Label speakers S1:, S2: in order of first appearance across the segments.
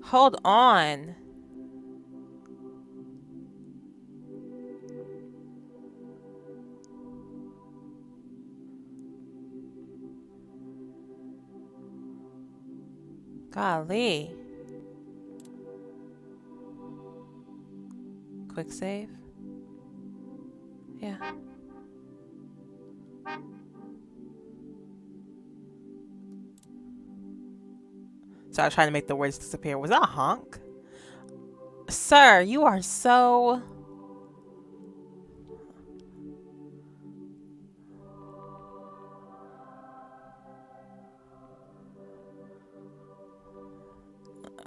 S1: Hold on. Golly. Quick save. Yeah. So I was trying to make the words disappear. Was that a honk? Sir, you are so...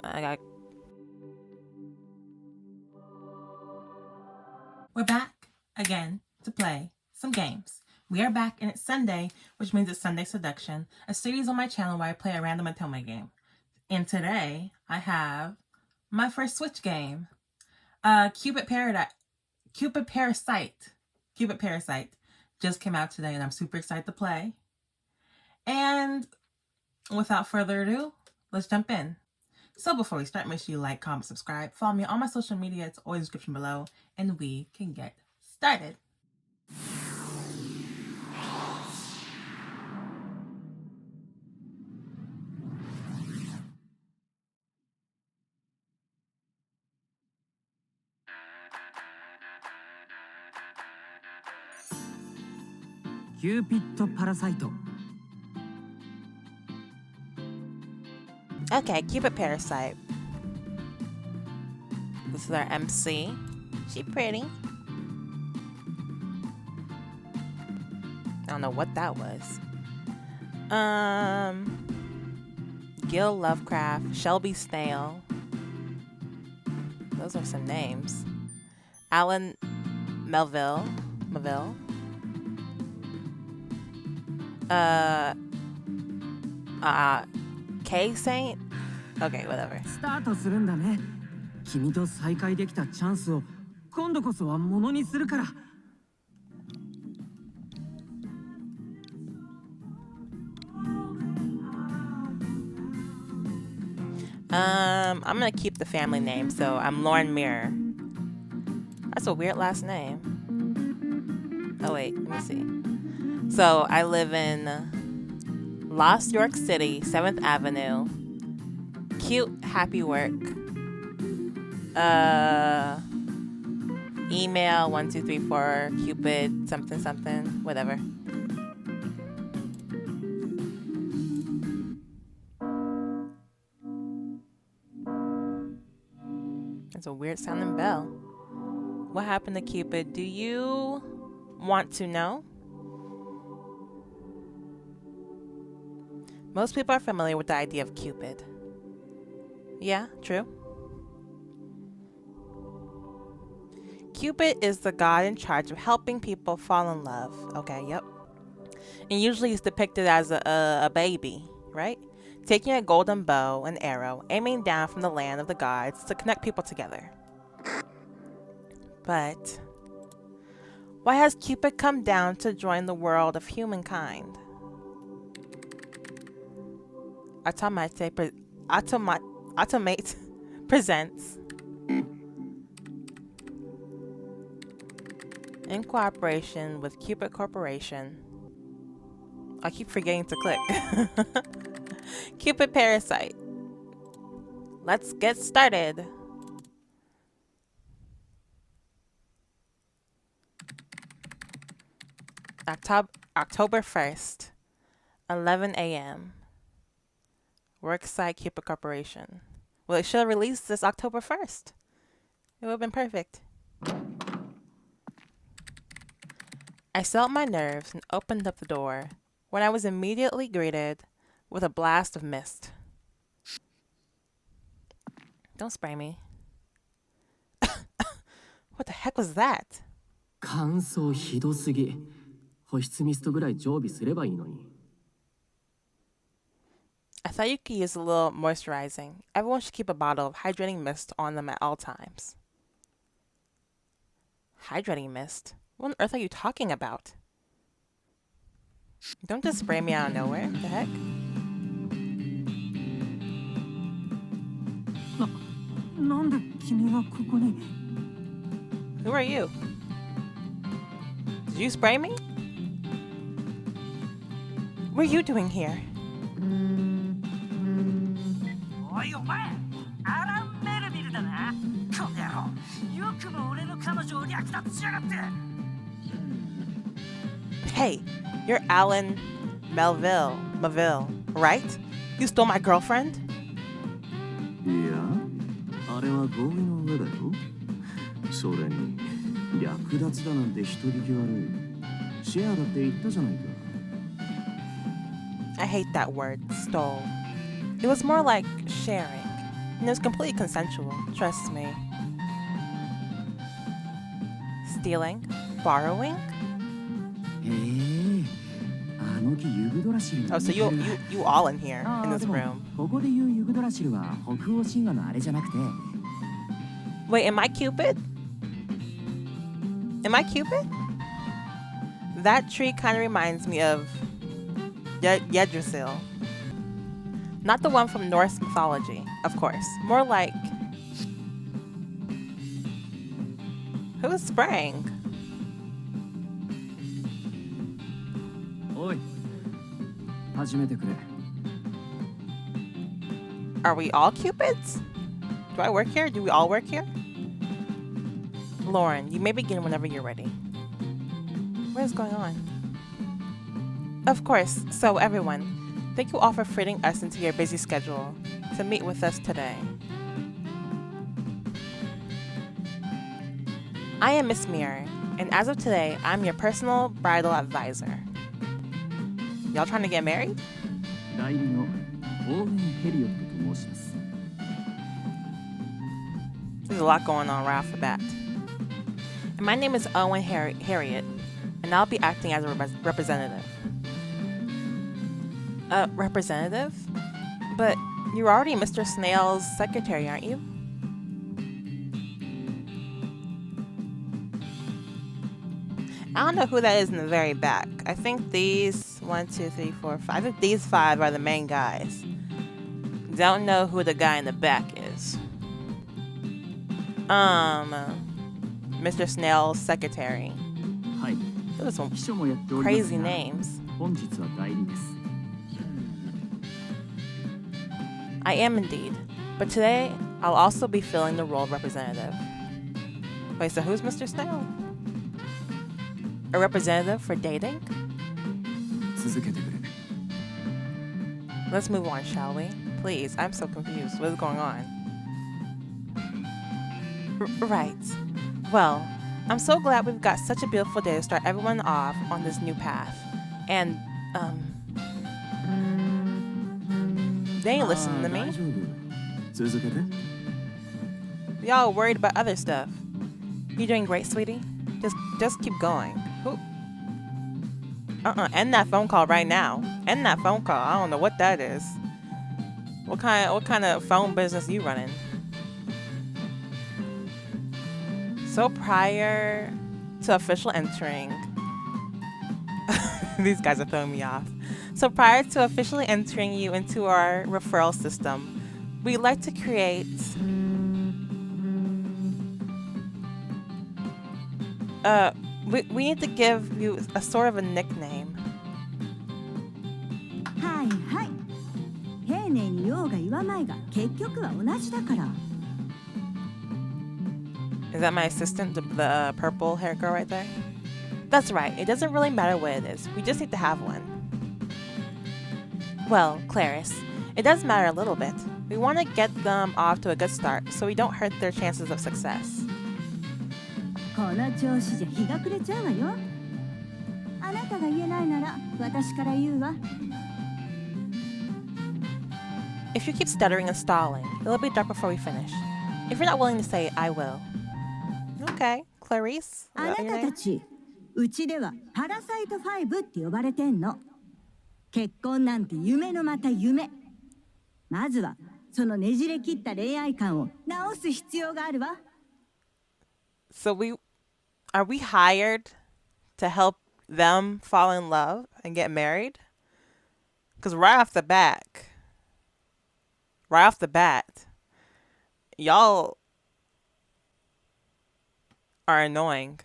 S1: I got... We're back again to play some games. We are back and it's Sunday, which means it's Sunday Seduction, a series on my channel where I play a random Atome game. And today I have my first Switch game, Cupid Parasite. Cupid Parasite just came out today and I'm super excited to play. And without further ado, let's jump in. So before we start, make sure you like, comment, subscribe, follow me on my social media. It's always in the description below, and we can get started.
S2: Cupid Parasite.
S1: Okay, Cupid Parasite. This is our MC. She pretty. I don't know what that was. Gil Lovecraft, Shelby Snail. Those are some names. Alan Melville. K Saint? Okay, whatever.
S2: スタートするんだね。君と再会できたチャンスを今度こそはものにするから。
S1: I'm gonna keep the family name, so I'm Lynette Mirror. That's a weird last name. Oh wait, let me see. So I live in Lost York City, 7th Avenue. Cute, happy work. Email 1234 Cupid something something, whatever. That's a weird sounding bell. What happened to Cupid? Do you want to know? Most people are familiar with the idea of Cupid. Yeah, true. Cupid is the god in charge of helping people fall in love. Okay, yep. And usually he's depicted as a baby, right? Taking a golden bow and arrow, aiming down from the land of the gods to connect people together. But why has Cupid come down to join the world of humankind? Automate presents, in cooperation with Cupid Corporation. I keep forgetting to click. Cupid Parasite. Let's get started. October 1st, 11 a.m. Worksite Cupid Corporation. Well, it should have released this October 1st. It would have been perfect. I settled my nerves and opened up the door when I was immediately greeted with a blast of mist. Don't spray me. What the heck was that?
S2: 乾燥ひどすぎ。保湿ミストぐらい常備すればいいのに。
S1: I thought you could use a little moisturizing. Everyone should keep a bottle of hydrating mist on them at all times. Hydrating mist? What on earth are you talking about? Don't just spray me out of nowhere. What the heck?
S2: なんで君がここに
S1: Who are you? Did you spray me? What are you doing here?
S3: おいお前アラン・メルビルだなこの野郎よくも俺の彼女を略奪しやがって
S1: Hey, you're Alan Melville, right? You stole my girlfriend?
S4: いや、あれは合意の上だよ。それに、略奪だなんて人聞き悪い。シェアだって言ったじゃないか。
S1: I hate that word, stole. It was more like sharing, and it was completely consensual, trust me. Stealing? Borrowing?
S2: へえ、あの木ユグドラシル
S1: Oh, so you all in here, in this room.
S2: ここで言うユグドラシルは北欧神話のあれじゃなくて
S1: Wait, am I Cupid? Am I Cupid? That tree kind of reminds me of Yggdrasil. Not the one from Norse mythology, of course. More like... Who's spraying?
S2: おい始めてくれ
S1: Are we all Cupids? Do I work here? Do we all work here? Lauren, you may begin whenever you're ready. What is going on? Of course. So everyone, thank you all for fitting us into your busy schedule to meet with us today. I am Miss Mirror, and as of today, I'm your personal bridal advisor. Y'all trying to get married?
S2: 代理のオーウェン・ヘリオットと申します
S1: There's a lot going on right off the bat. And my name is Owen Harriet, and I'll be acting as a representative. Representative? But you're already Mr. Snail's secretary, aren't you? I don't know who that is in the very back. I think these 1, 2, 3, 4, 5. I think these 5 are the main guys. Don't know who the guy in the back is. Mr. Snail's secretary.
S2: はい
S1: Those are some
S2: 秘書もやっております
S1: crazy
S2: が
S1: names.
S2: 本日は代理です
S1: I am indeed. But today, I'll also be filling the role of representative. Wait, so who's Mr. Snail? A representative for dating?
S2: 続けてくれ
S1: Let's move on, shall we? Please, I'm so confused. What is going on? Right. Well, I'm so glad we've got such a beautiful day to start everyone off on this new path. And, they ain't listening to
S4: 大
S1: me.
S4: 丈夫。続けて。
S1: Y'all worried about other stuff. You doing great, sweetie? Just keep going. Who? End that phone call right now. End that phone call. I don't know what that is. What kind of phone business you running? So prior to official entering, these guys are throwing me off. So prior to officially entering you into our referral system, we'd like to create we need to give you a sort of a nickname.
S5: はいはい丁寧に言おうが言わまいが結局は同じだから
S1: Is that my assistant, the purple hair girl right there? That's right. It doesn't really matter what it is. We just need to have one. Well, Clarice, it does matter a little bit. We want to get them off to a good start so we don't hurt their chances of success.
S5: この調子じゃ日が暮れちゃうわよあなたが言えないなら私から言うわ
S1: If you keep stuttering and stalling, it'll be dark before we finish. If you're not willing to say it, I will. Okay, Clarice?
S5: あなたたちうちではパラサイト5って呼ばれてんの結婚なんて夢のまた夢まずはそのねじれ切った恋愛観を直す必要があるわ
S1: So are we hired to help them fall in love and get married? Because right off the bat, y'all are annoying.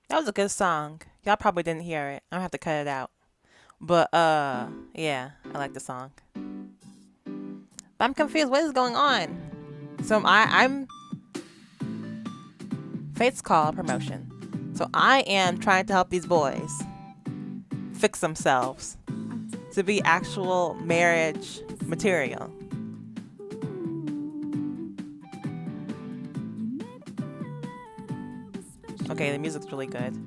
S1: That was a good song. Y'all probably didn't hear it. I'm gonna have to cut it out. But yeah, I like the song. But I'm confused. What is going on? So I'm Fate's Call promotion. So I am trying to help these boys fix themselves to be actual marriage material. Okay, the music's really good.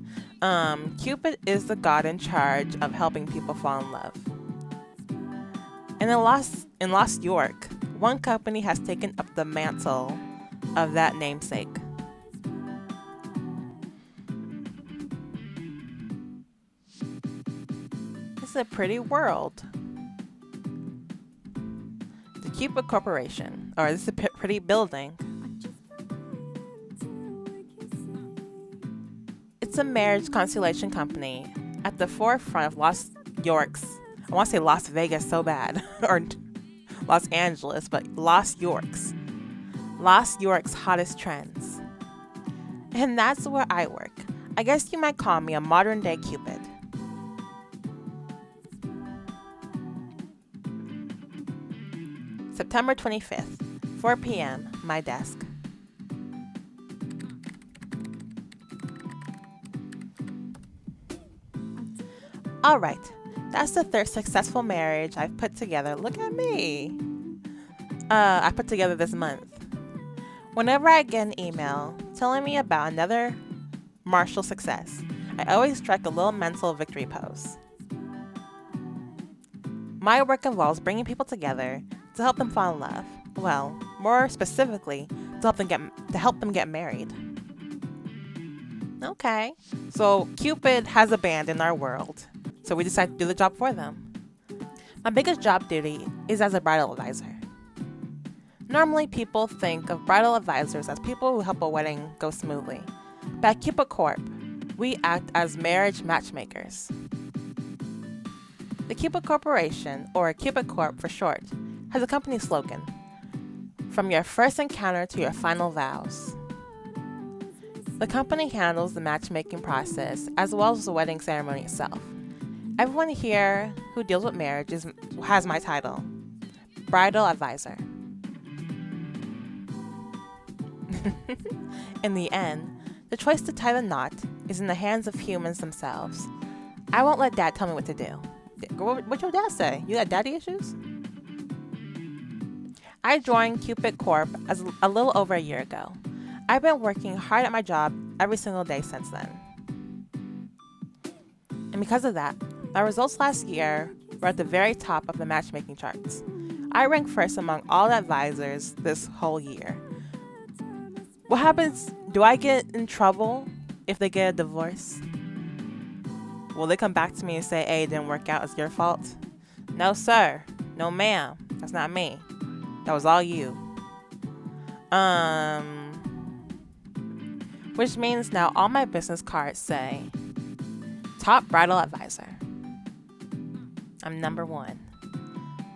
S1: Cupid is the god in charge of helping people fall in love. And in Lost York, one company has taken up the mantle of that namesake. It's a pretty world. The Cupid Corporation, or this is a pretty building. It's a marriage constellation company at the forefront of Lost York's, I want to say Las Vegas so bad, or Los Angeles, but Lost York's hottest trends. And that's where I work. I guess you might call me a modern day Cupid. September 25th, 4 p.m., my desk. All right, that's the third successful marriage I've put together. Look at me. I put together this month. Whenever I get an email telling me about another martial success, I always strike a little mental victory pose. My work involves bringing people together to help them fall in love. Well, more specifically, to help them get married. Okay, so Cupid has a band in our world. So we decided to do the job for them. My biggest job duty is as a bridal advisor. Normally people think of bridal advisors as people who help a wedding go smoothly. But at Cupid Corp, we act as marriage matchmakers. The Cupid Corporation, or Cupid Corp for short, has a company slogan: from your first encounter to your final vows. The company handles the matchmaking process as well as the wedding ceremony itself. Everyone here who deals with marriage has my title, Bridal Advisor. In the end, the choice to tie the knot is in the hands of humans themselves. I won't let Dad tell me what to do. What'd your dad say? You got daddy issues? I joined Cupid Corp as a little over a year ago. I've been working hard at my job every single day since then. And because of that, my results last year were at the very top of the matchmaking charts. I ranked first among all advisors this whole year. What happens? Do I get in trouble if they get a divorce? Will they come back to me and say, hey, it didn't work out, it's your fault? No, sir. No, ma'am. That's not me. That was all you. Which means now all my business cards say, Top Bridal Advisor. I'm number 1.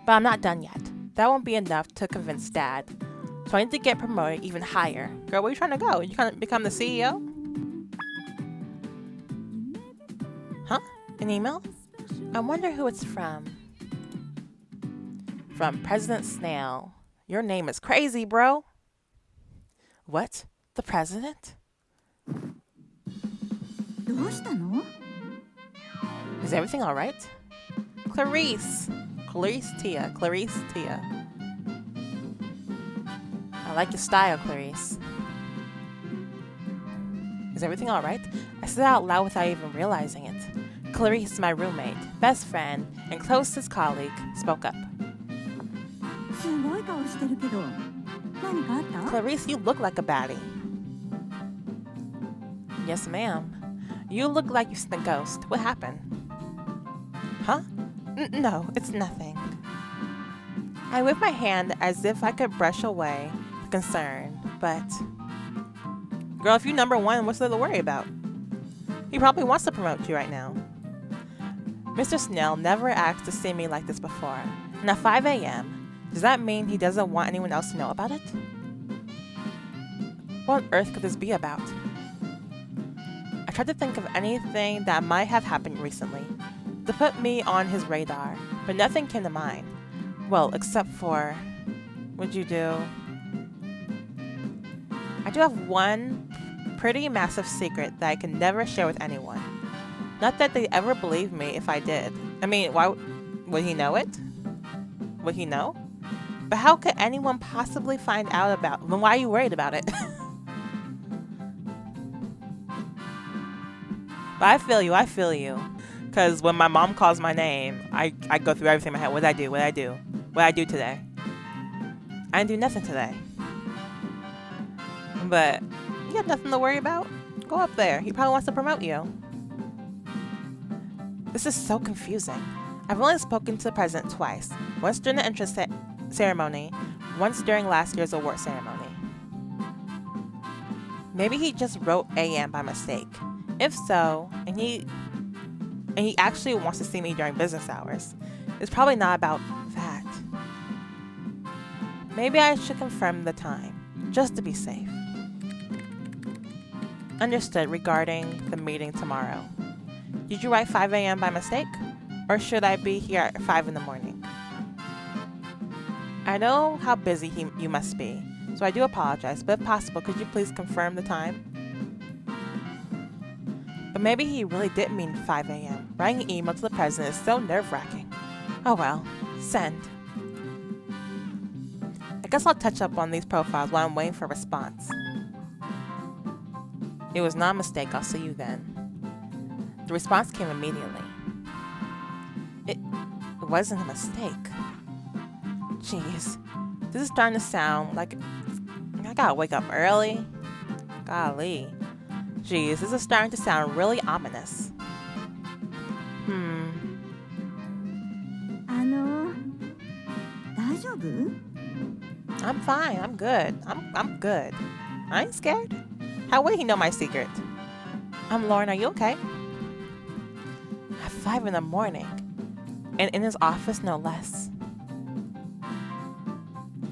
S1: But I'm not done yet. That won't be enough to convince Dad. So I need to get promoted even higher. Girl, where you trying to go? You trying to become the CEO? Huh? An email? I wonder who it's from. From President Snail. Your name is crazy, bro. What? The president?
S5: どうしたの?
S1: Is everything alright? Clarice Tia. I like your style, Clarice. Is everything alright? I said it out loud without even realizing it. Clarice, my roommate, best friend, and closest colleague, spoke up.
S5: すごい顔してるけど、何かあった？
S1: Clarice, you look like a baddie. Yes, ma'am. You look like you've seen a ghost. What happened? Huh? No, it's nothing. I waved my hand as if I could brush away the concern, but... Girl, if you're number one, what's there to worry about? He probably wants to promote you right now. Mr. Snell never asked to see me like this before, and at 5 a.m., does that mean he doesn't want anyone else to know about it? What on earth could this be about? I tried to think of anything that might have happened recently to put me on his radar, but nothing came to mind. Well, except for... What'd you do? I do have one pretty massive secret that I can never share with anyone. Not that they'd ever believe me if I did. I mean, why would he know it? Would he know? But how could anyone possibly find out about... Then why are you worried about it? But I feel you. Because when my mom calls my name, I go through everything in my head. What did I do? What did I do? What did I do today? I didn't do nothing today. But you have nothing to worry about. Go up there. He probably wants to promote you. This is so confusing. I've only spoken to the president twice. Once during the entrance ceremony, once during last year's award ceremony. Maybe he just wrote AM by mistake. If so, and he actually wants to see me during business hours, it's probably not about that. Maybe I should confirm the time, just to be safe. Understood regarding the meeting tomorrow. Did you write 5 a.m. by mistake? Or should I be here at 5 in the morning? I know how busy you must be, so I do apologize, but if possible, could you please confirm the time? But maybe he really did mean 5 a.m. Writing an email to the president is so nerve-wracking. Oh well, send. I guess I'll touch up on these profiles while I'm waiting for a response. It was not a mistake, I'll see you then. The response came immediately. It wasn't a mistake. Jeez, this is starting to sound like I gotta wake up early. Golly. Jeez, this is starting to sound really ominous. I'm fine, I'm good. I'm good. I ain't scared. How would he know my secret? Lauren, are you okay? At 5 in the morning. And in his office, no less.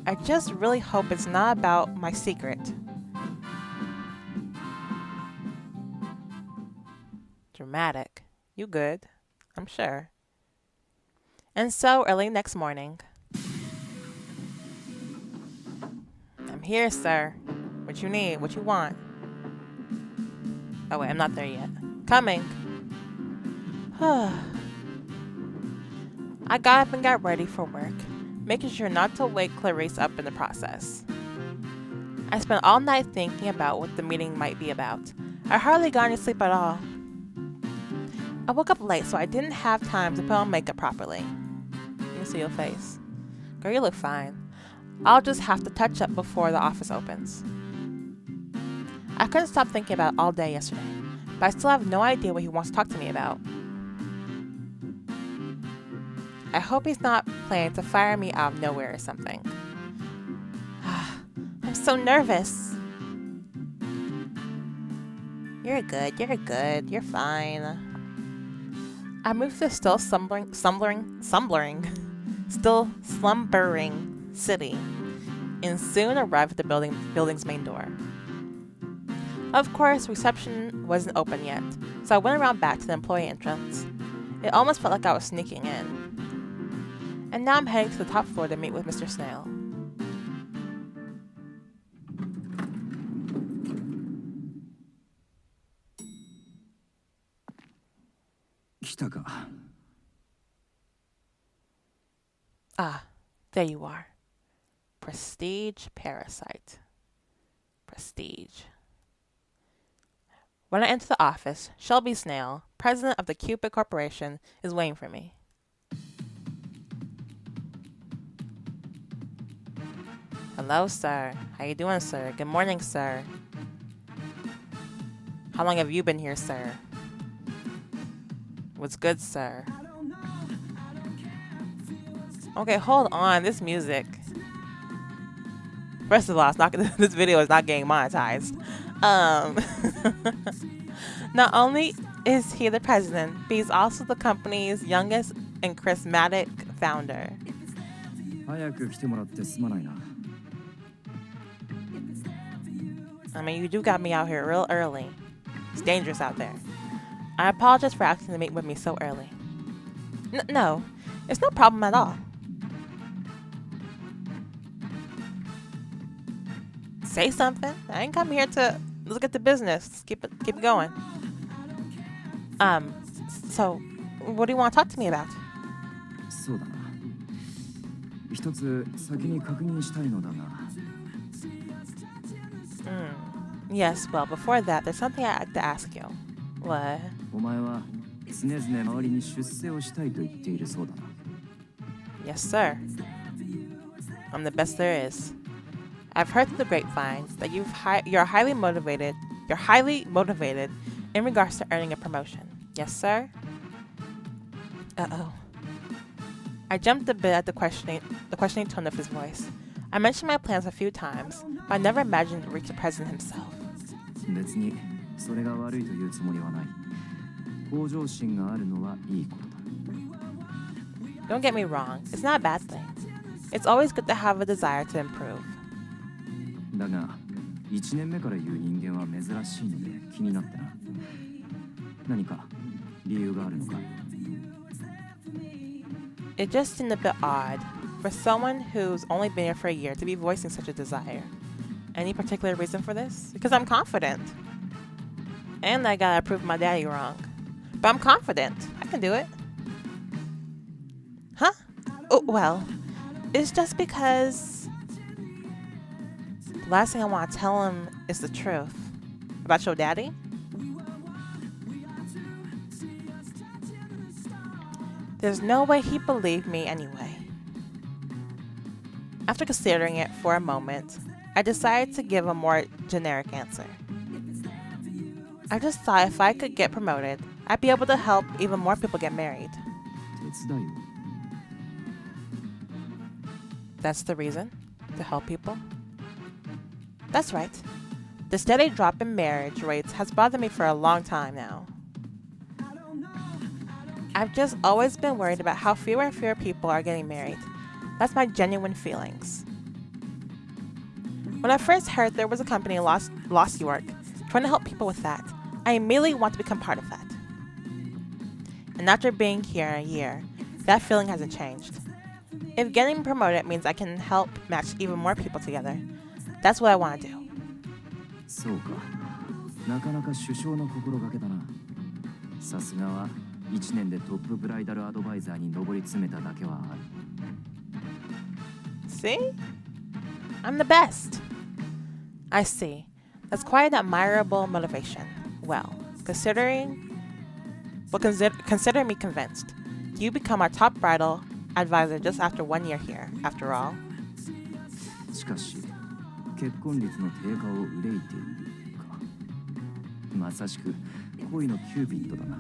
S1: I just really hope it's not about my secret. Dramatic. You good? I'm sure. And so, early next morning. I'm here, sir. What you need? What you want? Oh wait, I'm not there yet. Coming. I got up and got ready for work, making sure not to wake Clarice up in the process. I spent all night thinking about what the meeting might be about. I hardly got any sleep at all. I woke up late, so I didn't have time to put on makeup properly. You can see your face. Girl, you look fine. I'll just have to touch up before the office opens. I couldn't stop thinking about it all day yesterday, but I still have no idea what he wants to talk to me about. I hope he's not planning to fire me out of nowhere or something. I'm so nervous. You're good, you're fine. I moved to the still slumbering city, and soon arrived at the building's main door. Of course, reception wasn't open yet, so I went around back to the employee entrance. It almost felt like I was sneaking in. And now I'm heading to the top floor to meet with Mr. Snail. Ah, there you are. Prestige Parasite. Prestige. When I enter the office, Shelby Snail, president of the Cupid Corporation, is waiting for me. Hello, sir. How you doing, sir? Good morning, sir. How long have you been here, sir? What's good, sir? Okay, hold on. This music. First of all, it's not this video is not getting monetized. Not only is he the president, but he's also the company's youngest and charismatic founder.
S2: 早く来てもらってすまないな。
S1: I mean, you do got me out here real early. It's dangerous out there. I apologize for asking to meet with me so early. No, it's no problem at all. Say something. I ain't come here to look at the business. Keep it going. So, what do you want to talk to me about?
S2: そうだな。一つ先に確認したいのだが。
S1: Yes, well, before that, there's something I'd like to ask you. What?
S2: お前は常々周りに出世をしたいと言っているそうだな。
S1: Yes, sir. I'm the best there is. I've heard through the grapevine that you're highly motivated. You're highly motivated in regards to earning a promotion. Yes, sir. Uh-oh. I jumped a bit at the questioning tone of his voice. I mentioned my plans a few times, but I never imagined to reach the president himself.
S2: 別にそれが悪いというつもりはない。向上心があるのはいいことだ。
S1: Don't get me wrong, it's not a bad thing. It's always good to have a desire to improve.
S2: だが、1年目から言う人間は珍しいので気になってな。何か理由があるのか？
S1: It just seemed a bit odd for someone who's only been here for a year to be voicing such a desire. Any particular reason for this? Because I'm confident. And I gotta prove my daddy wrong. But I'm confident. I can do it. Huh? Oh, well, it's just because the last thing I want to tell him is the truth. About your daddy? There's no way he'd believe me anyway. After considering it for a moment, I decided to give a more generic answer. I just thought if I could get promoted, I'd be able to help even more people get married.
S2: 手伝いを。
S1: That's the reason? To help people? That's right. The steady drop in marriage rates has bothered me for a long time now. I've just always been worried about how fewer and fewer people are getting married. That's my genuine feelings. When I first heard there was a company in Lost York trying to help people with that, I immediately want to become part of that. And after being here a year, that feeling hasn't changed. If getting promoted means I can help match even more people together, that's what I want to do.
S2: そうか。なかなか首相の心がけだな。さすがは1年でトップブライダルアドバイザーに上り詰めただけはある。
S1: See? I'm the best. I see. That's quite an admirable motivation. Well, consider me convinced. You become our top bridal advisor just after 1 year here, after all.
S2: しかし、結婚率の低下を憂いているか。まさしく恋のキューピッドだな。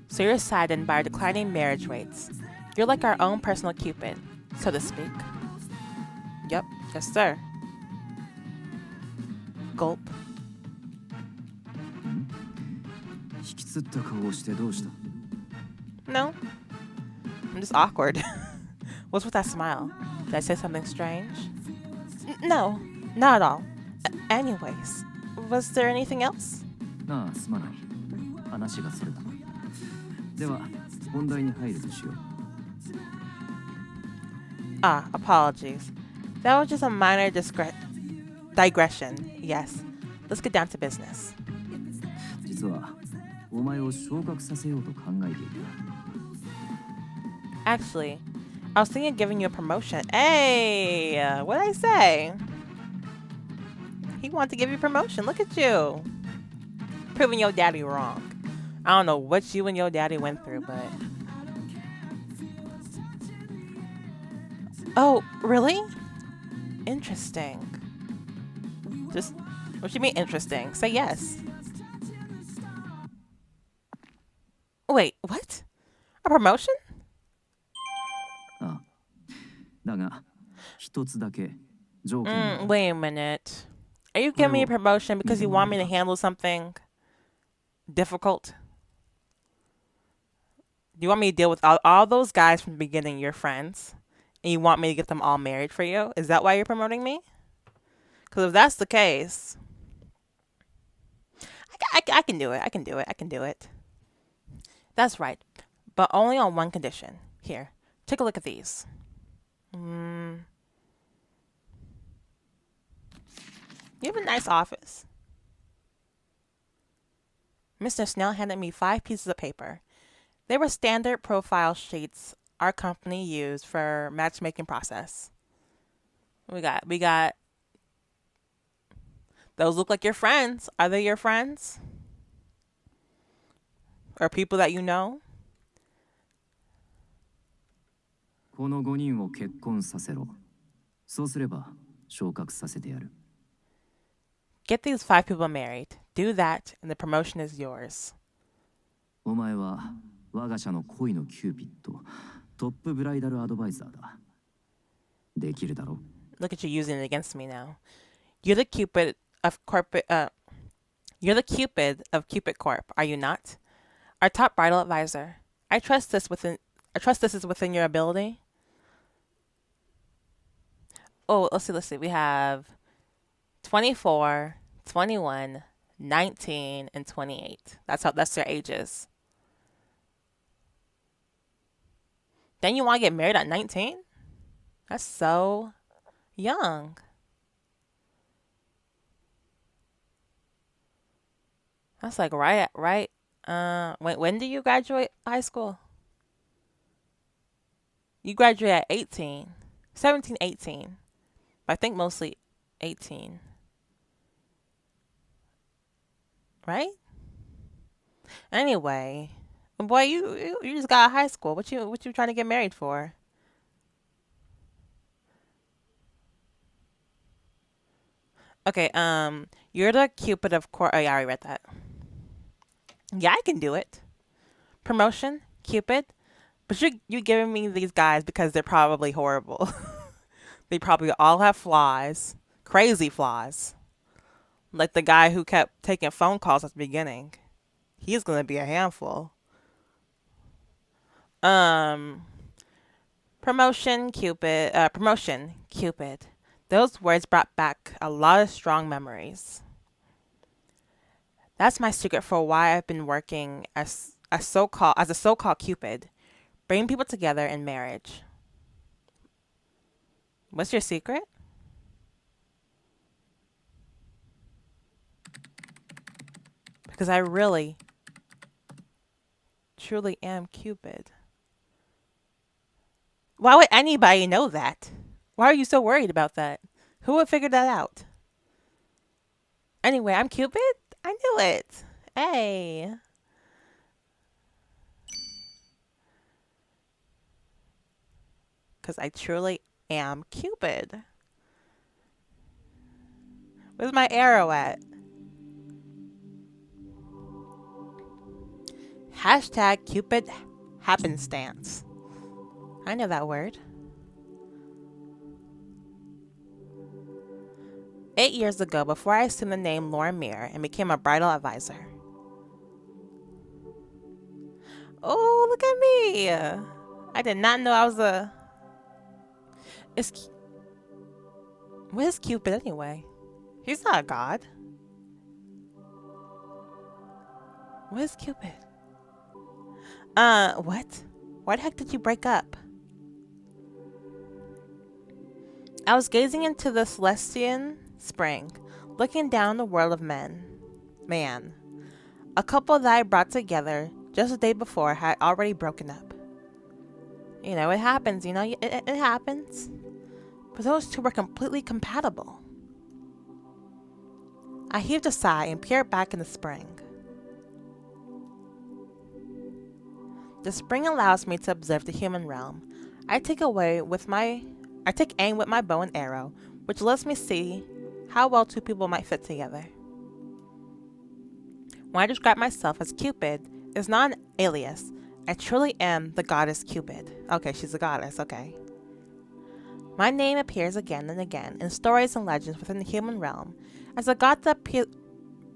S1: So you're saddened by our declining marriage rates. You're like our own personal Cupid, so to speak. Yep, yes sir. Gulp.
S2: 引きつった顔をしてどうした？
S1: No. I'm just awkward. What's with that smile? Did I say something strange? No, not at all. Anyways, was there anything else?
S2: なあ、すまない。話がそれた。では、本題に入るとしよう。
S1: Ah, apologies. That was just a minor digression. Yes. Let's get down to business.
S2: 実は、お前を昇格させようと考えていた。
S1: Actually, I was thinking of giving you a promotion. Hey, what did I say? He wanted to give you a promotion. Look at you. Proving your daddy wrong. I don't know what you and your daddy went through, but... Oh, really? Interesting. Just, what you mean interesting? Say yes. Wait, what? A promotion?
S2: ああ。だが、一つだけ条件がある。
S1: Wait a minute. Are you giving me a promotion because you want me to handle something difficult? Do you want me to deal with all those guys from the beginning, your friends, and you want me to get them all married for you? Is that why you're promoting me? Because if that's the case, I can do it. I can do it. I can do it. That's right. But only on one condition. Here, take a look at these. You have a nice office. Mr. Snell handed me 5 pieces of paper. They were standard profile sheets our company used for matchmaking process. We got. Those look like your friends. Are they your friends? Or people that you know?
S2: この5人を結婚させろ。そうすれば昇格させてやる。
S1: Get these 5 people married. Do that, and the promotion is yours.
S2: お前は我が社の恋のキューピッド、トップブライダルアドバイザーだ。できるだろ？
S1: Look at you using it against me now. You're the Cupid of corporate. You're the Cupid of Cupid Corp. Are you not? Our top bridal advisor. I trust this is within your ability. Oh, let's see. We have 24, 21, 19, and 28. That's their ages. Then you want to get married at 19? That's so young. That's like right. When do you graduate high school? You graduate at 18. 17, 18. But I think mostly 18. Right? Anyway, boy, you just got out of high school. What you trying to get married for? Okay, you're the Cupid of course. Oh, yeah, I already read that. Yeah, I can do it. Promotion, Cupid. But you're giving me these guys because they're probably horrible. They probably all have flaws. Crazy flaws. Like the guy who kept taking phone calls at the beginning. He's gonna be a handful. Promotion, Cupid. Those words brought back a lot of strong memories. That's my secret for why I've been working as a so-called Cupid, bringing people together in marriage. What's your secret? Because I really, truly am Cupid. Why would anybody know that? Why are you so worried about that? Who would figure that out? Anyway, I'm Cupid? I knew it. Hey. Because I truly am Cupid. Where's my arrow at? Hashtag Cupid happenstance. I know that word. 8 years ago, before I assumed the name Lynette Mirror and became a bridal advisor. Oh, look at me! I did not know I was a... What is Cupid anyway? He's not a god. What is Cupid? What? Why the heck did you break up? I was gazing into the Celestian spring, looking down the world of man. A couple that I brought together just the day before had already broken up. You know, it happens, it happens. But those two were completely compatible. I heaved a sigh and peered back in the spring. The spring allows me to observe the human realm. I take away with my I take aim with my bow and arrow, which lets me see how well two people might fit together. When I describe myself as Cupid, it's not an alias. I truly am the goddess Cupid. Okay, she's a goddess, okay. My name appears again and again in stories and legends within the human realm as a god that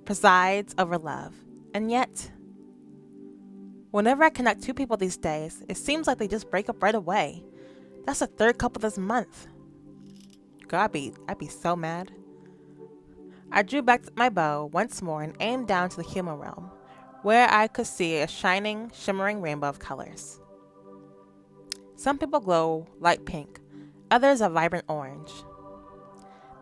S1: presides over love. And yet, whenever I connect two people these days, it seems like they just break up right away. That's the third couple this month. God, I'd be so mad. I drew back my bow once more and aimed down to the human realm, where I could see a shining, shimmering rainbow of colors. Some people glow light pink, others a vibrant orange.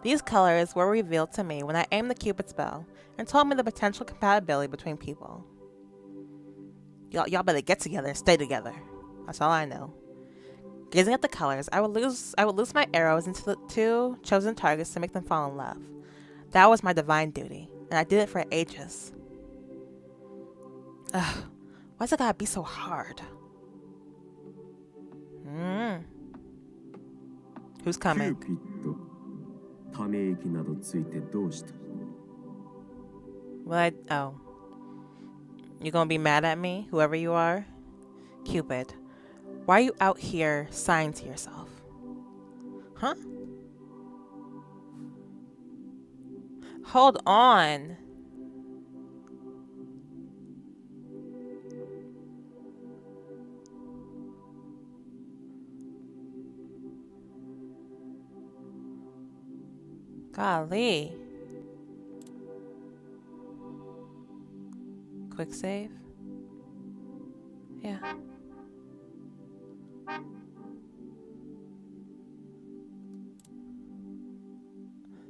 S1: These colors were revealed to me when I aimed the Cupid's bow and told me the potential compatibility between people. Y'all better get together and stay together. That's all I know. Gazing at the colors, I would loose my arrows into the two chosen targets to make them fall in love. That was my divine duty, and I did it for ages. Ugh, why's it gotta be so hard? Who's coming?
S4: キューピッド、ため息などついてどうした？
S1: Oh. You gonna be mad at me, whoever you are? Cupid, why are you out here sighing to yourself? Huh? Hold on. Golly. Quick save. Yeah.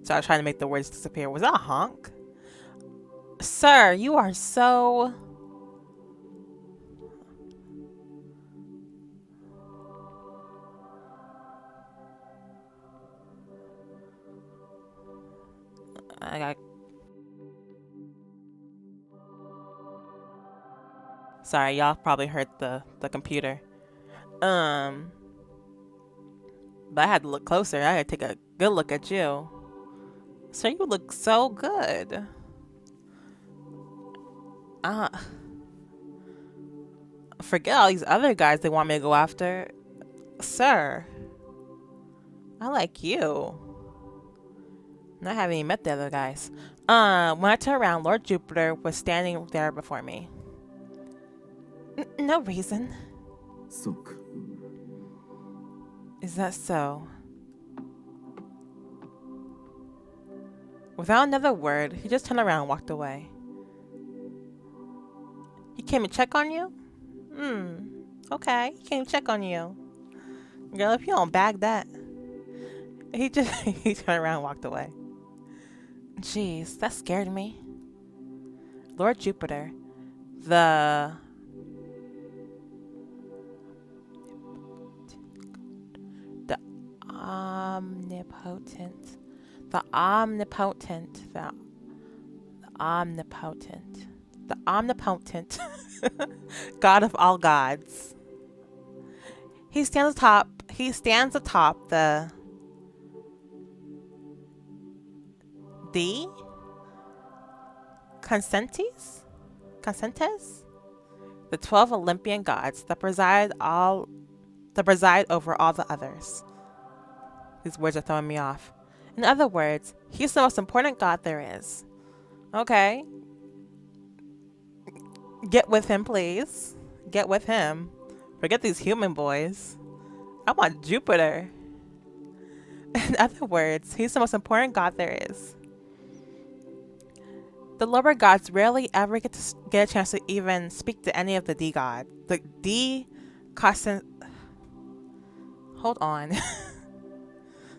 S1: So I was trying to make the words disappear. Was that a honk? Sir, you are so... I got... Sorry, y'all probably heard the computer. But I had to look closer. I had to take a good look at you. Sir, you look so good. Forget all these other guys they want me to go after. Sir, I like you. And I haven't even met the other guys. When I turned around, Lord Jupiter was standing there before me. No reason.
S4: そうか。
S1: Is that so? Without another word, he just turned around and walked away. He came to check on you? Okay, he came to check on you. Girl, if you don't bag that. He turned around and walked away. Jeez, that scared me. Lord Jupiter, the omnipotent God of all gods. He stands atop the Consentes? The 12 Olympian gods that preside over all the others. These words are throwing me off. In other words, he's the most important god there is. Okay. Get with him, please. Get with him. Forget these human boys. I want Jupiter. In other words, he's the most important god there is. The lower gods rarely ever get a chance to even speak to any of the D-gods. Hold on.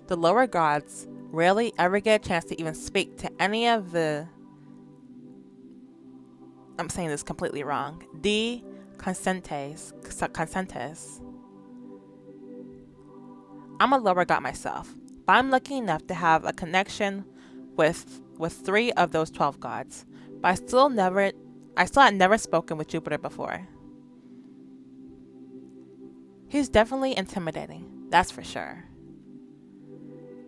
S1: The lower gods rarely ever get a chance to even speak to any of the... I'm saying this completely wrong. Consentes. I'm a lower god myself, but I'm lucky enough to have a connection with 3 of those 12 gods. But I still had never spoken with Jupiter before. He's definitely intimidating, that's for sure.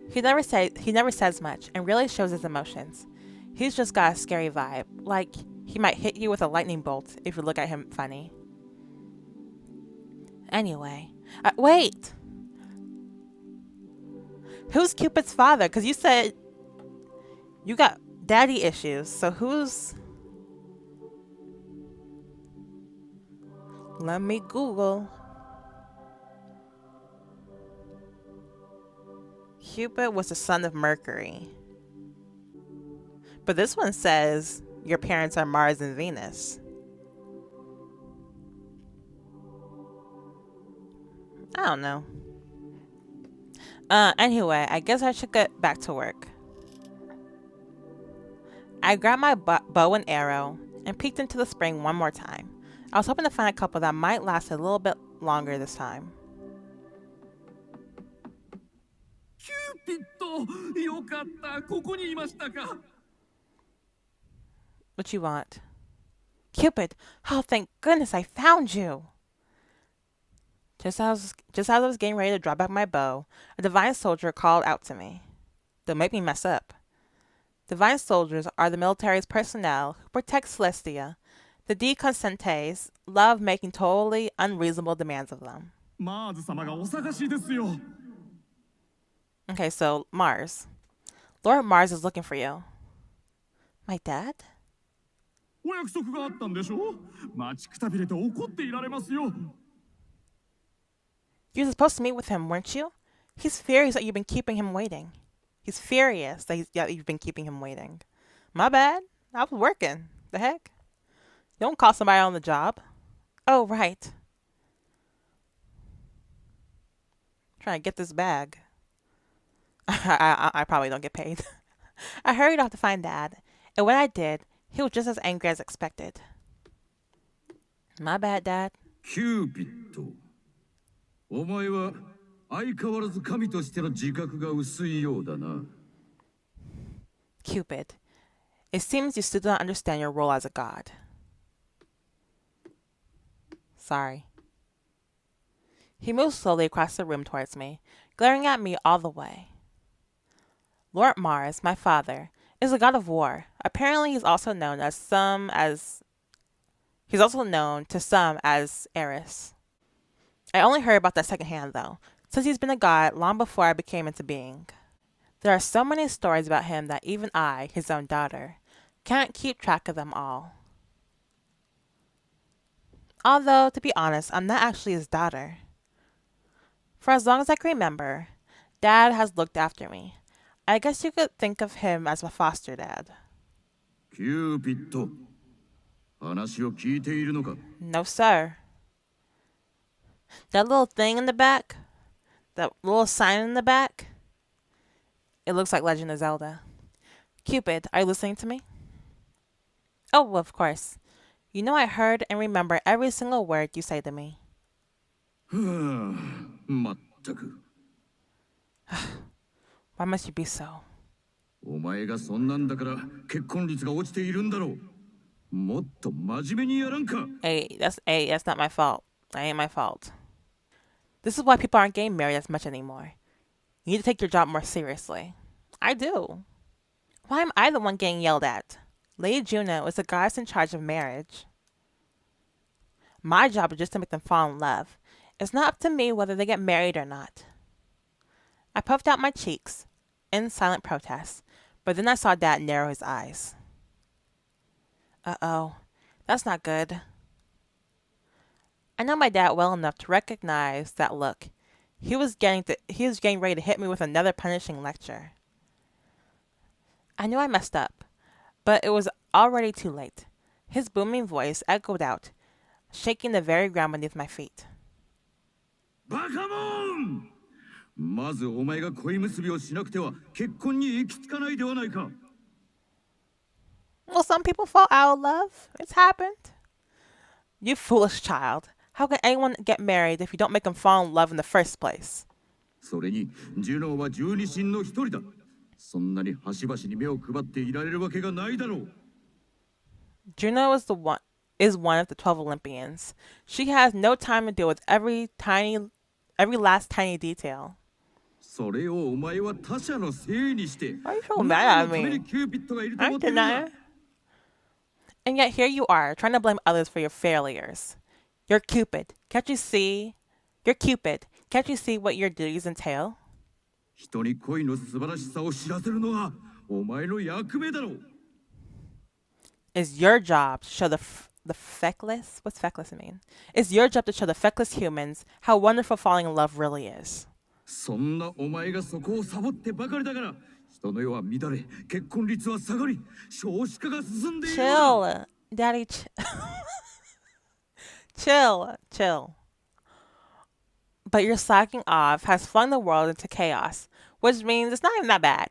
S1: He never says much and really shows his emotions. He's just got a scary vibe, like he might hit you with a lightning bolt if you look at him funny. Anyway, wait! Who's Cupid's father? Because you said you got daddy issues, so who's... Let me Google. Cupid was the son of Mercury. But this one says your parents are Mars and Venus. I don't know. Anyway, I guess I should get back to work. I grabbed my bow and arrow and peeked into the spring one more time. I was hoping to find a couple that might last a little bit longer this time.
S6: キューピッド、よかった、ここにいましたか。
S1: What you want? Cupid! Oh, thank goodness I found you! Just as I was getting ready to draw back my bow, a divine soldier called out to me. They'll make me mess up. Divine soldiers are the military's personnel who protect Celestia. The deconsentes love making totally unreasonable demands of them.
S6: マーズ様がお探しですよ。
S1: Okay, so Mars. Lord Mars is looking for you. My dad?
S6: お約束があったんでしょ。待ちくたびれて怒っていられますよ。
S1: You were supposed to meet with him, weren't you? He's furious that you've been keeping him waiting. He's furious that you've been keeping him waiting. My bad. I was working. The heck? You don't call somebody on the job. Oh, right. Trying to get this bag. I probably don't get paid. I hurried off to find Dad, and when I did, he was just as angry as expected. My bad, Dad.
S6: キューピッド、お前は相変わらず神としての自覚が薄いようだな。
S1: Cupid, it seems you still don't understand your role as a god. Sorry. He moved slowly across the room towards me, glaring at me all the way. Lord Mars, my father, is a god of war. Apparently he's also known to some as Eris. I only heard about that secondhand though, since he's been a god long before I became into being. There are so many stories about him that even I, his own daughter, can't keep track of them all. Although, to be honest, I'm not actually his daughter. For as long as I can remember, Dad has looked after me. I guess you could think of him as my foster dad.
S6: キューピッド、話を聞いているのか。
S1: No, sir. That little thing in the back, that little sign in the back, it looks like Legend of Zelda. Cupid, are you listening to me? Oh, well, of course. You know I heard and remember every single word you say to me.
S6: まったく。
S1: Why must you be so?
S6: お前がそんなんだから結婚率が落ちているんだろう。もっと真面目にやらんか。
S1: Hey, that's not my fault. That ain't my fault. This is why people aren't getting married as much anymore. You need to take your job more seriously. I do. Why am I the one getting yelled at? Lady Juno is the goddess in charge of marriage. My job is just to make them fall in love. It's not up to me whether they get married or not. I puffed out my cheeks in silent protest, but then I saw Dad narrow his eyes. Uh-oh, that's not good. I know my dad well enough to recognize that look. He was getting ready to hit me with another punishing lecture. I knew I messed up, but it was already too late. His booming voice echoed out, shaking the very ground beneath my feet.
S6: バカモン！まずお前が恋結びをしなくては結婚に行き着かないではないか。
S1: Well, some people fall out of love. It's happened. You foolish child. How can anyone get married if you don't make them fall in love in the first place?
S6: それにジュノーは十二神の一人だ。そんなに端々に目を配っていられるわけがないだろう。
S1: Juno is one of the 12 Olympians. She has no time to deal with every last tiny detail.
S6: それをお前は他者のせいにして、
S1: Why are you so
S6: お
S1: mad
S6: 前
S1: at
S6: のため
S1: me?
S6: にキューピッドがいると
S1: I
S6: 思って
S1: did
S6: るんだ。
S1: not. And yet here you are, trying to blame others for your failures. You're Cupid. Can't you see? You're Cupid. Can't you see what your duties entail?
S6: 人に恋の素晴らしさを知らせるのがお前の役目だろう。
S1: It's your job to show the feckless. What's feckless mean? It's your job to show the feckless humans how wonderful falling in love really is.
S6: そんなお前がそこをサボってばかりだから、人の世は乱れ、結婚率は下がり、少子化が進んでいるのだ。
S1: Chill, Daddy. Chill. But your slacking off has flung the world into chaos, which means it's not even that bad.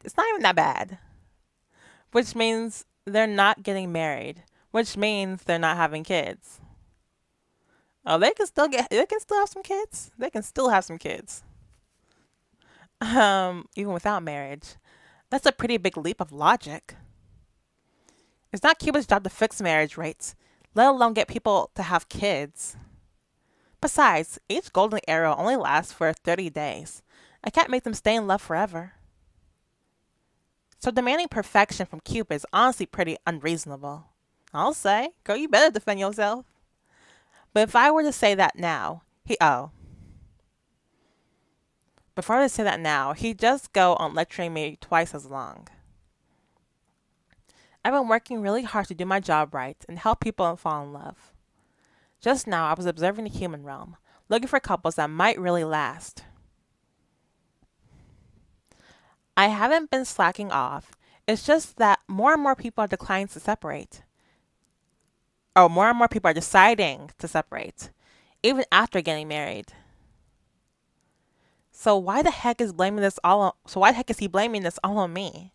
S1: Which means they're not getting married, which means they're not having kids. Oh, they can still have some kids. They can still have some kids. Even without marriage. That's a pretty big leap of logic. It's not Cupid's job to fix marriage rates, let alone get people to have kids. Besides, each golden arrow only lasts for 30 days. I can't make them stay in love forever. So demanding perfection from Cupid is honestly pretty unreasonable. I'll say, girl, you better defend yourself. But if I were to say that now, he'd just go on lecturing me twice as long. I've been working really hard to do my job right and help people fall in love. Just now, I was observing the human realm, looking for couples that might really last. I haven't been slacking off. It's just that more and more people are declining to separate. Or more and more people are deciding to separate, even after getting married. So why the heck is he blaming this all on me?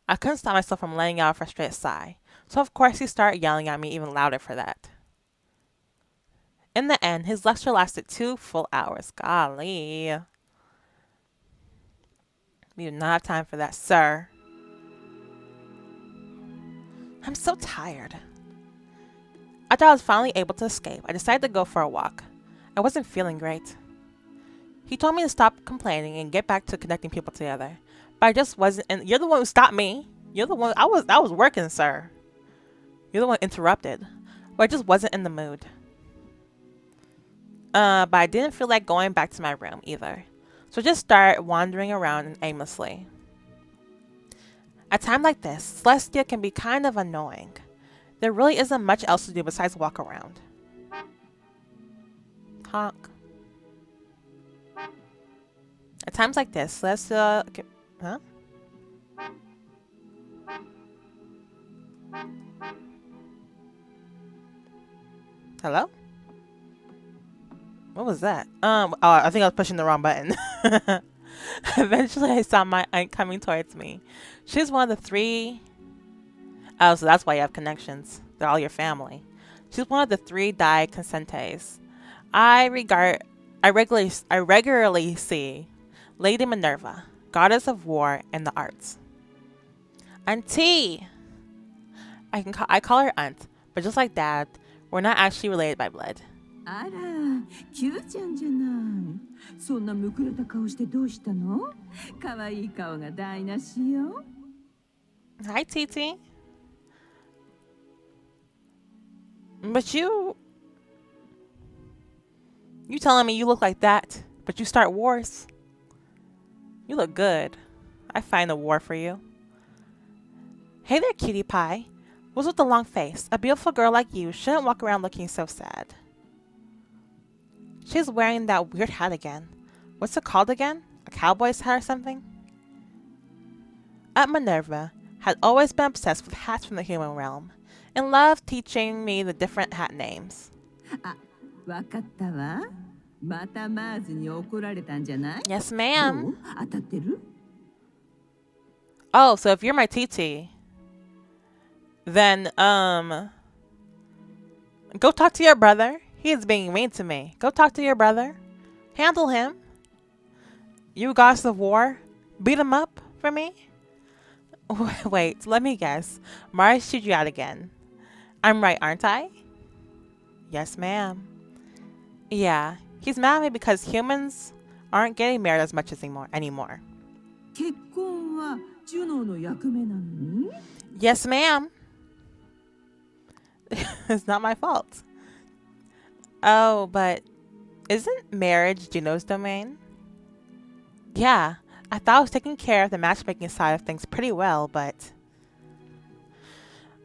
S1: I couldn't stop myself from letting out a frustrated sigh, so of course he started yelling at me even louder for that. In the end, his lecture lasted 2 full hours. Golly. We do not have time for that, sir. I'm so tired. After I was finally able to escape, I decided to go for a walk. I wasn't feeling great. He told me to stop complaining and get back to connecting people together. But I just wasn't, and you're the one who stopped me. You're the one, I was working, sir. You're the one interrupted. But I just wasn't in the mood. But I didn't feel like going back to my room either. So just started wandering around aimlessly. At times like this, Celestia can be kind of annoying. There really isn't much else to do besides walk around. Honk. At times like this, Celestia can... Huh? Hello? What was that? Oh, I think I was pushing the wrong button. Eventually, I saw my aunt coming towards me. She's one of the 3... Oh, so that's why you have connections. They're all your family. She's one of the 3 Dai Consentes. I regularly see Lady Minerva, goddess of war and the arts. Auntie! I call her aunt, but just like Dad, we're not actually related by blood.
S7: あら、キューちゃんじゃない。そんなむくれた顔してどうしたの？可愛い顔が台無しよ。
S1: Hi, Titi. But you telling me you look like that, but you start wars? You look good. I find a war for you. Hey there, cutie pie. What's with the long face? A beautiful girl like you shouldn't walk around looking so sad. She's wearing that weird hat again. What's it called again? A cowboy's hat or something? Aunt Minerva had always been obsessed with hats from the human realm and loved teaching me the different hat names.
S7: あ、わかったわ。またマーズに怒られたんじゃない？
S1: Yes,
S7: ど
S1: ma'am.
S7: う？当たってる？
S1: Oh, so if you're my TT, then, go talk to your brother. He is being mean to me. Go talk to your brother. Handle him. You goddess of war, beat him up for me? Wait, let me guess. Mars chewed you out again. I'm right, aren't I? Yes, ma'am. Yeah, he's mad at me because humans aren't getting married as much as anymore.
S7: 結婚はジュノーの役目なのに
S1: Yes, ma'am. It's not my fault. Oh, but isn't marriage Juno's domain? Yeah, I thought I was taking care of the matchmaking side of things pretty well, but...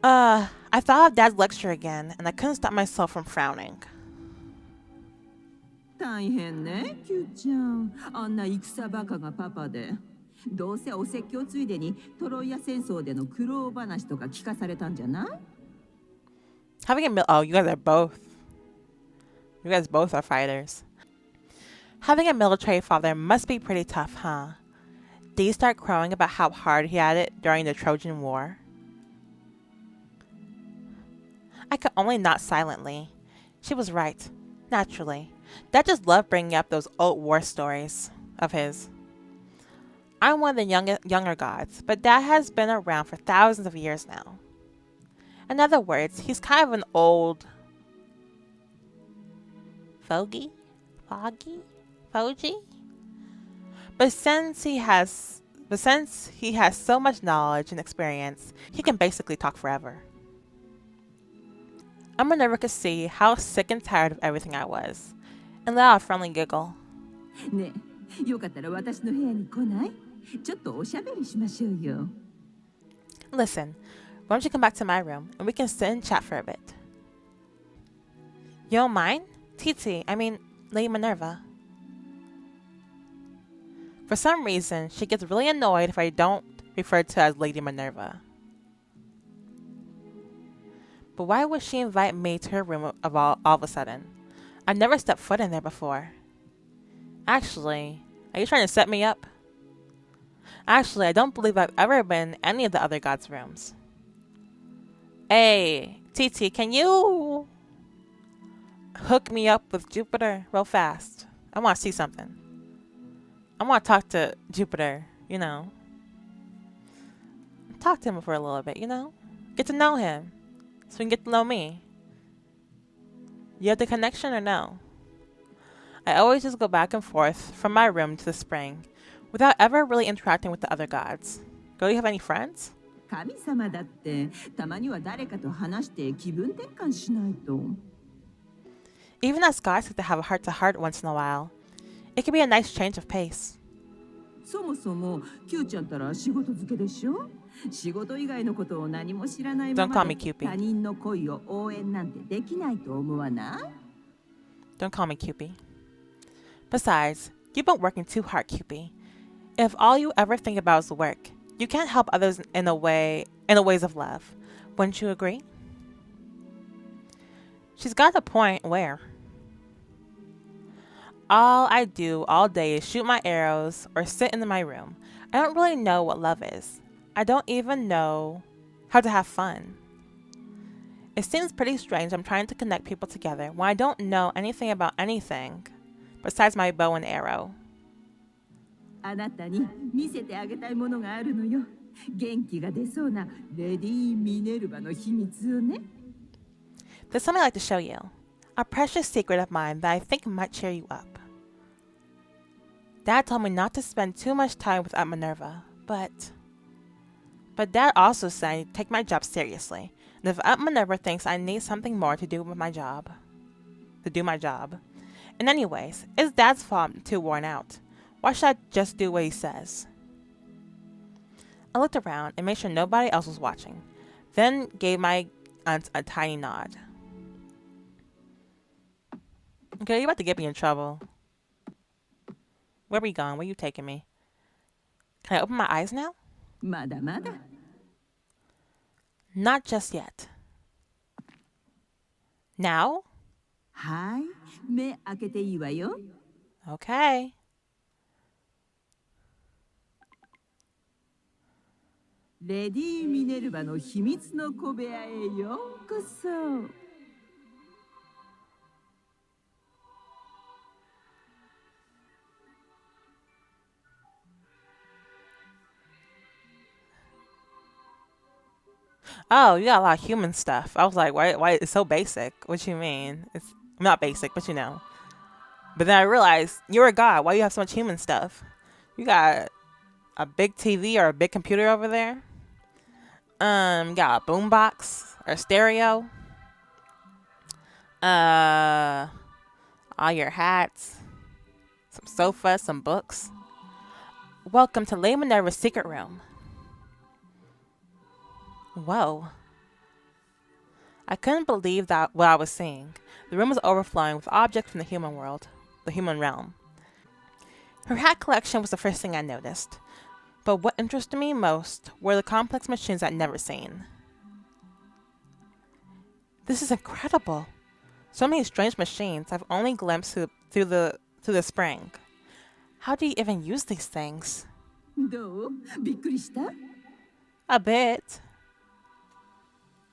S1: I thought of Dad's lecture again, and I couldn't stop myself from frowning.
S7: 大変ね、キューちゃん。あんな戦バカがパパで。どうせお説教ついでにトロイア戦争での苦労話とか聞かされたんじゃない
S1: Oh, you guys both are fighters. Having a military father must be pretty tough, huh? Did you start crowing about how hard he had it during the Trojan War? I could only nod silently. She was right. Naturally. Dad just loved bringing up those old war stories of his. I'm one of the younger gods, but Dad has been around for thousands of years now. In other words, he's kind of an old... fogey? But since he has so much knowledge and experience, he can basically talk forever. Minerva could see how sick and tired of everything I was, and let out a friendly giggle.
S7: ねえ、よかったら私の部屋に来ないちょっとおしゃべりしましょうよ。
S1: Listen, why don't you come back to my room, and we can sit and chat for a bit. You don't mind? Lady Minerva. For some reason, she gets really annoyed if I don't refer to her as Lady Minerva. But why would she invite me to her room all of a sudden? I've never stepped foot in there before. Actually, are you trying to set me up? Actually, I don't believe I've ever been in any of the other gods' rooms. Hey, TT, can you hook me up with Jupiter real fast? I want to see something. I want to talk to Jupiter, you know. Talk to him for a little bit, you know. Get to know him. So you can get to know me. You have the connection or no? I always just go back and forth from my room to the spring without ever really interacting with the other gods. Girl, do you have any friends?
S7: 神様だってたまには誰かと話して気分転換しないと。
S1: Even as guys have to have a heart-to-heart once in a while. It can be a nice change of pace.
S7: そもそもキューちゃんたら仕事漬けでしょ仕事以外のことを何も知らないま
S1: Don't call
S7: ま
S1: me
S7: で
S1: Cupid.
S7: 他人の恋を応援なんてできないと思わない
S1: Don't call me Cupid. Besides, you've been working too hard, Cupid. If all you ever think about is work, you can't help others in the ways of love. Wouldn't you agree? She's got a point where all I do all day is shoot my arrows or sit in my room. I don't really know what love is. I don't even know how to have fun. It seems pretty strange I'm trying to connect people together when I don't know anything about anything besides my bow and arrow.
S7: あなたに見せてあげたいものがあるのよ元気が出そうなレディー・ミネルヴァの秘密をね
S1: There's something I'd like to show you. A precious secret of mine that I think might cheer you up. Dad told me not to spend too much time with Aunt Minerva, but Dad also said I take my job seriously. And if Aunt Minerva thinks I need something more to do my job. And anyways, it's Dad's fault I'm too worn out. Why should I just do what he says? I looked around and made sure nobody else was watching, then gave my aunt a tiny nod. Okay, you're about to get me in trouble. Where are we going? Where are you taking me? Can I open my eyes now?
S7: まだまだ
S1: Not just yet. Now?
S7: はい目開けていいわよ
S1: Okay.
S7: レディー・ミネルヴァの秘密の小部屋へようこそ
S1: Oh, you got a lot of human stuff. I was like, why it's so basic? What you mean? It's not basic, but you know. But then I realized, you're a god. Why do you have so much human stuff? You got a big TV or a big computer over there. You got a boombox or a stereo. All your hats, some sofas, some books. Welcome to Lynette Mirror's secret room. Whoa. I couldn't believe that what I was seeing. The room was overflowing with objects from the human world, the human realm. Her hat collection was the first thing I noticed. But what interested me most were the complex machines I'd never seen. This is incredible. So many strange machines I've only glimpsed through the spring. How do you even use these things?
S7: どう？びっくりした？
S1: A bit.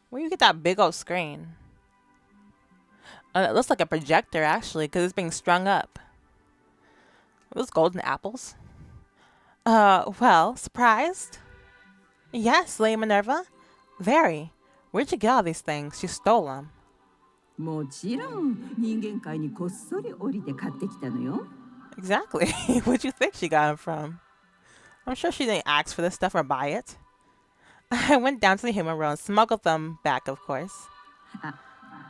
S1: Where do you get that big old screen? It looks like a projector actually, because it's being strung up. Are those golden apples? Well, surprised? Yes, Lady Minerva. Very. Where'd you get all these things? You stole them.
S7: もちろん人間界にこっそり降りて買ってきたのよ。
S1: Exactly. Where'd you think she got them from? I'm sure she didn't ask for this stuff or buy it. I went down to the human world and smuggled them back, of course.
S7: あ、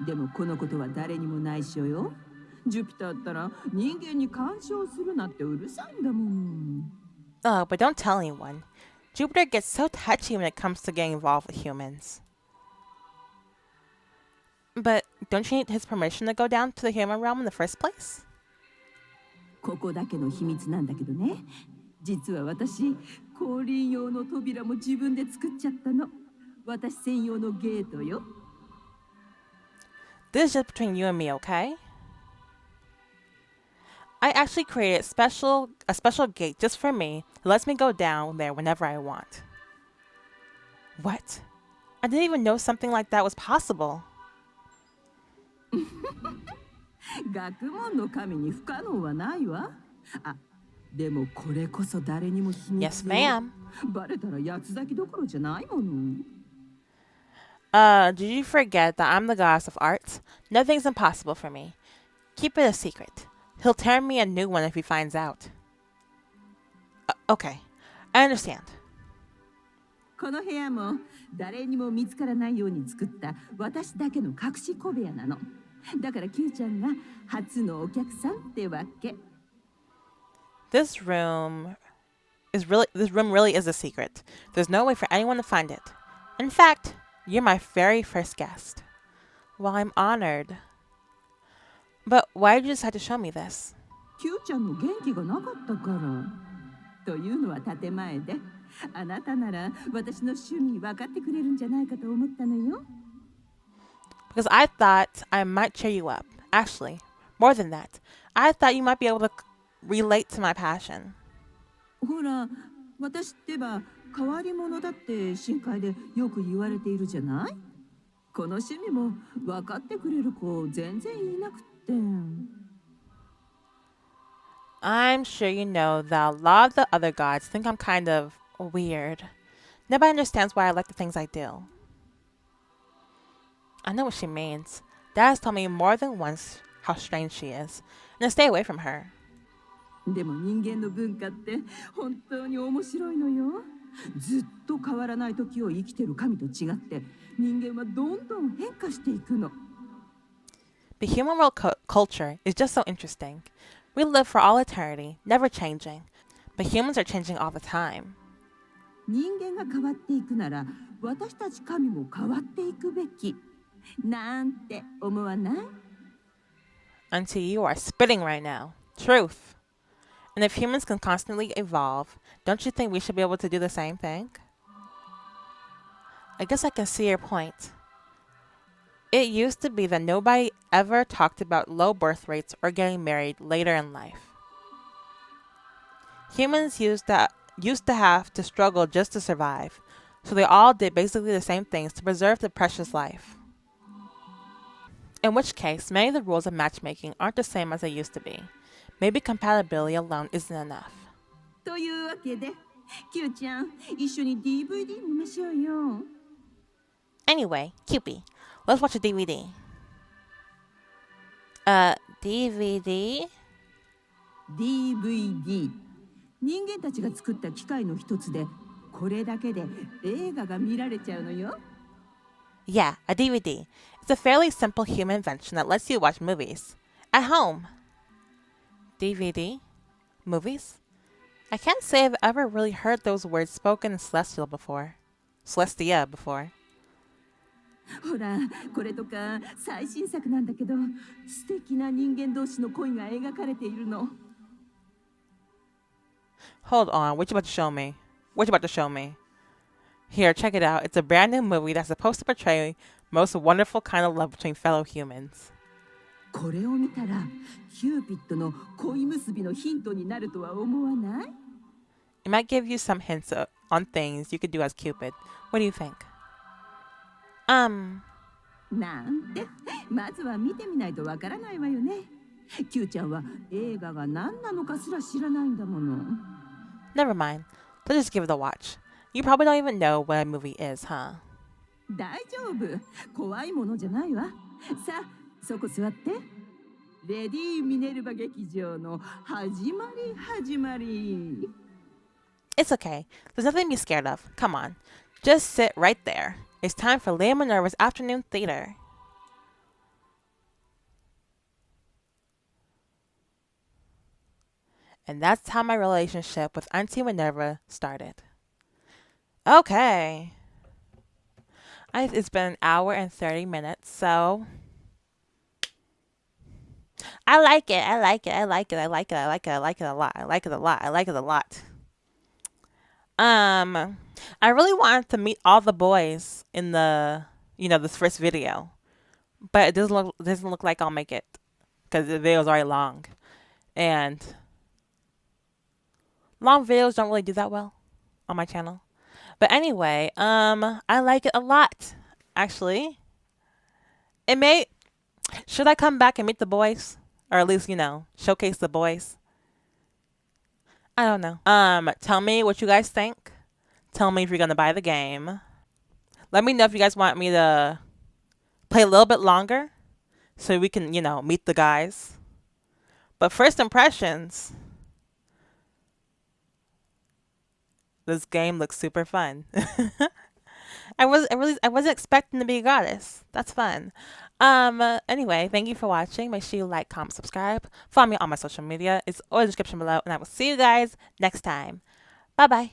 S7: でもこのことは誰にも内緒よ。ジュピターったら人間に干渉するなってうるさいんだもん。
S1: Oh, but don't tell anyone. Jupiter gets so touchy when it comes to getting involved with humans. But don't you need his permission to go down to the human realm in the first place?
S7: ここだけの秘密なんだけどね。実は私、降臨用の扉も自分で作っちゃったの。私専用のゲートよ。
S1: This is just between you and me, okay? I actually created a special gate just for me that lets me go down there whenever I want. What? I didn't even know something like that was possible.
S7: 学問の神に不可能はないわ。あ、でもこれこそ誰にも秘密よ。
S1: Yes, ma'am.
S7: バレたら八つ咲きどころじゃないもの。
S1: Did you forget that I'm the goddess of arts? Nothing's impossible for me. Keep it a secret. He'll tear me a new one if he finds out. Okay, I understand.
S7: この部屋も誰にも見つからないように作った私だけの隠し小部屋なの。だからキューちゃんが初のお客さんってわけ。
S1: This room really is a secret. There's no way for anyone to find it. In fact, you're my very first guest. Well, I'm honored. But why did you decide to show me this?
S7: キューちゃんの元気がなかったから。というのは建前で、あなたなら私の趣味分かってくれるんじゃないかと思ったのよ。
S1: Because I thought I might cheer you up. Actually, more than that, I thought you might be able to relate to my passion.
S7: ほら、私ってば変わり者だって深海でよく言われているじゃない？この趣味も分かってくれる子全然いなくって。
S1: I'm sure you know that a lot of the other gods think I'm kind of weird. Nobody understands why I like the things I do. I know what she means. Dad has told me more than once how strange she is, and to stay away from her.
S7: でも人間の文化って本当に面白いのよ。ずっと変わらない時を生きてる神と違って人間はどんどん変化していくの。
S1: The human world culture is just so interesting. We live for all eternity, never changing. But humans are changing all the time.
S7: 人間が変わっていくなら私たち神も変わっていくべきなんて思わない？
S1: Until you are spitting right now. Truth. And if humans can constantly evolve, don't you think we should be able to do the same thing? I guess I can see your point. It used to be that nobody ever talked about low birth rates or getting married later in life. Humans used to have to struggle just to survive, so they all did basically the same things to preserve the precious life. In which case, many of the rules of matchmaking aren't the same as they used to be. Maybe compatibility alone isn't enough.
S7: というわけで、キューちゃん、一緒に DVD 見ましょうよ。
S1: Anyway, Cupid, let's watch a DVD. DVD?
S7: DVD。人間たちが作った機械の一つで、これだけで映画が見られちゃうのよ。
S1: Yeah, a DVD. It's a fairly simple human invention that lets you watch movies at home. DVD? Movies? I can't say I've ever really heard those words spoken in Celestia before.
S7: ほら、これとか最新作なんだけど、素敵な人間同士の恋が描かれているの。
S1: Hold on, what you about to show me? What you about to show me? Here, check it out. It's a brand new movie that's supposed to portray most wonderful kind of love between fellow humans.
S7: これを見たら、キューピッドの恋結びのヒントになるとは思わない？
S1: It might give you some hints on things you could do as Cupid. What do you think?
S7: なんて、まずは見てみないとわからないわよね。キューちゃんは映画が何なのかすら知らないんだもの。
S1: Never mind. Let's just give it a watch. You probably don't even know what a movie is, huh?
S7: 大丈夫。怖いものじゃないわ。さあ、そこ座って。レディー・ミネルヴァ劇場の始まり。
S1: It's okay. There's nothing to be scared of. Come on. Just sit right there. It's time for Lynette Mirror's afternoon theater. And that's how my relationship with Auntie Minerva started. Okay. It's been an hour and 30 minutes, so I like it a lot. I really wanted to meet all the boys in the, this first video, but it doesn't look like I'll make it because the video's already long, and long videos don't really do that well on my channel. But anyway, I like it a lot, actually. Should I come back and meet the boys? Or at least, showcase the boys? I don't know. Tell me what you guys think. Tell me if you're going to buy the game. Let me know if you guys want me to play a little bit longer so we can, meet the guys. But first impressions, this game looks super fun. I wasn't expecting to be a goddess. That's fun. Anyway, thank you for watching. Make sure you like, comment, subscribe. Follow me on my social media. It's all in the description below, and I will see you guys next time. Bye bye.